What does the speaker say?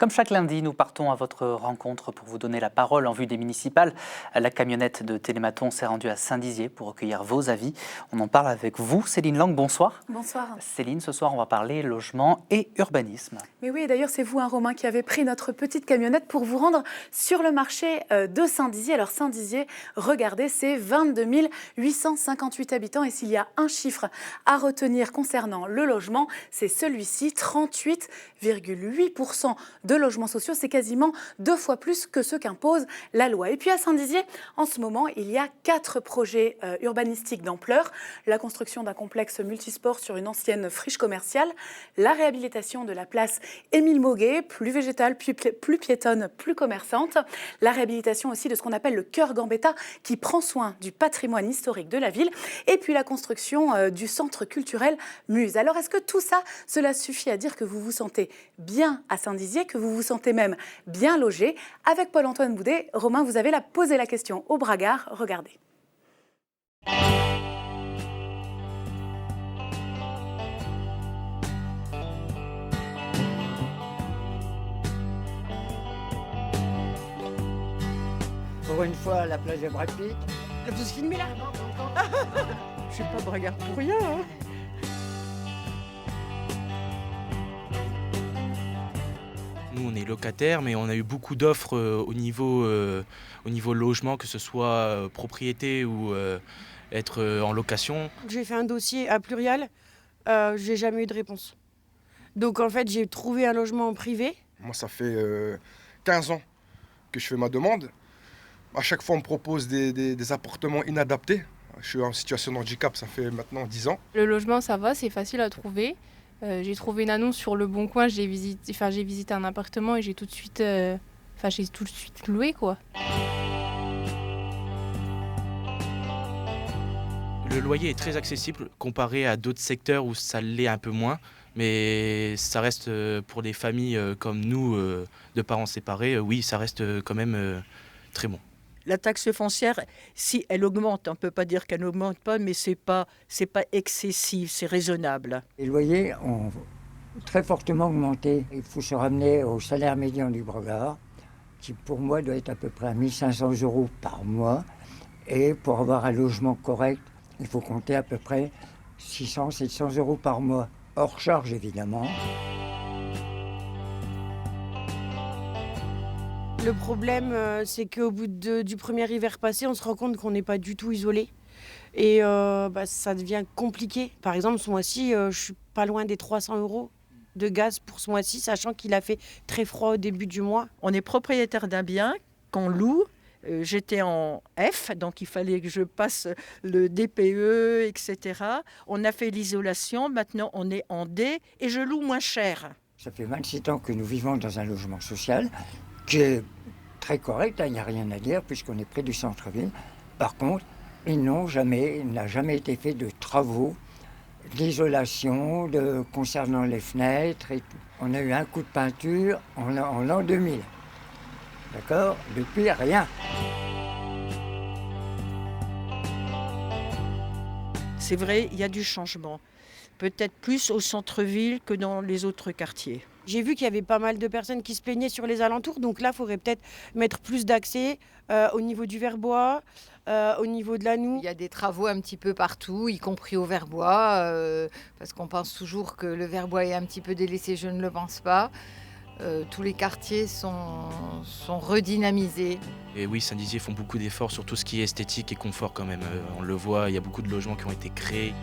Comme chaque lundi, nous partons à votre rencontre pour vous donner la parole en vue des municipales. La camionnette de Télématon s'est rendue à Saint-Dizier pour recueillir vos avis. On en parle avec vous. Céline Lang, bonsoir. Bonsoir. Céline, ce soir, on va parler logement et urbanisme. Mais oui, d'ailleurs, c'est vous, Romain, qui avez pris notre petite camionnette pour vous rendre sur le marché de Saint-Dizier. Alors, Saint-Dizier, regardez, c'est 22 858 habitants. Et s'il y a un chiffre à retenir concernant le logement, c'est celui-ci, 38,8% de logements sociaux. C'est quasiment 2 fois plus que ce qu'impose la loi. Et puis à Saint-Dizier, en ce moment, il y a 4 projets urbanistiques d'ampleur. La construction d'un complexe multisport sur une ancienne friche commerciale, la réhabilitation de la place Émile Mauguet, plus végétale, plus piétonne, plus commerçante, la réhabilitation aussi de ce qu'on appelle le cœur Gambetta qui prend soin du patrimoine historique de la ville, et puis la construction du centre culturel Muse. Alors est-ce que tout ça, cela suffit à dire que vous vous sentez bien à Saint-Dizier, que vous vous sentez même bien logé? Avec Paul-Antoine Boudet, Romain, vous avez posé la question au Bragard, regardez. Pour une fois, à la place de Brad Pitt. Vous filmez là? Je suis pas Bragard pour rien. Hein. Nous, on est locataires, mais on a eu beaucoup d'offres au niveau logement, que ce soit propriété ou être en location. J'ai fait un dossier à Plurial, j'ai jamais eu de réponse. Donc en fait, j'ai trouvé un logement en privé. Moi, ça fait 15 ans que je fais ma demande. À chaque fois, on me propose des appartements inadaptés. Je suis en situation de handicap, ça fait maintenant 10 ans. Le logement, ça va, c'est facile à trouver. J'ai trouvé une annonce sur Le Bon Coin, j'ai visité un appartement et j'ai tout de suite loué, quoi. Le loyer est très accessible comparé à d'autres secteurs où ça l'est un peu moins. Mais ça reste pour des familles comme nous, de parents séparés, oui, ça reste quand même très bon. La taxe foncière, si elle augmente, on ne peut pas dire qu'elle n'augmente pas, mais c'est pas excessif, c'est raisonnable. Les loyers ont très fortement augmenté. Il faut se ramener au salaire médian du Bragard, qui pour moi doit être à peu près à 1 500 € par mois. Et pour avoir un logement correct, il faut compter à peu près 600-700 € par mois, hors charge évidemment. Le problème, c'est qu'au bout du premier hiver passé, on se rend compte qu'on n'est pas du tout isolé. Et ça devient compliqué. Par exemple, ce mois-ci, je suis pas loin des 300 € de gaz pour ce mois-ci, sachant qu'il a fait très froid au début du mois. On est propriétaire d'un bien qu'on loue. J'étais en F, donc il fallait que je passe le DPE, etc. On a fait l'isolation, maintenant on est en D et je loue moins cher. Ça fait 27 ans que nous vivons dans un logement social qui est très correct, il n'y a rien à dire puisqu'on est près du centre-ville. Par contre, il n'a jamais été fait de travaux d'isolation concernant les fenêtres. On a eu un coup de peinture en l'an 2000. D'accord? Depuis, rien. C'est vrai, il y a du changement. Peut-être plus au centre-ville que dans les autres quartiers. J'ai vu qu'il y avait pas mal de personnes qui se plaignaient sur les alentours, donc là, il faudrait peut-être mettre plus d'accès au niveau du Verbois, au niveau de la Noue. Il y a des travaux un petit peu partout, y compris au Verbois, parce qu'on pense toujours que le Verbois est un petit peu délaissé, je ne le pense pas. Tous les quartiers sont redynamisés. Et oui, Saint-Dizier font beaucoup d'efforts sur tout ce qui est esthétique et confort quand même. On le voit, il y a beaucoup de logements qui ont été créés.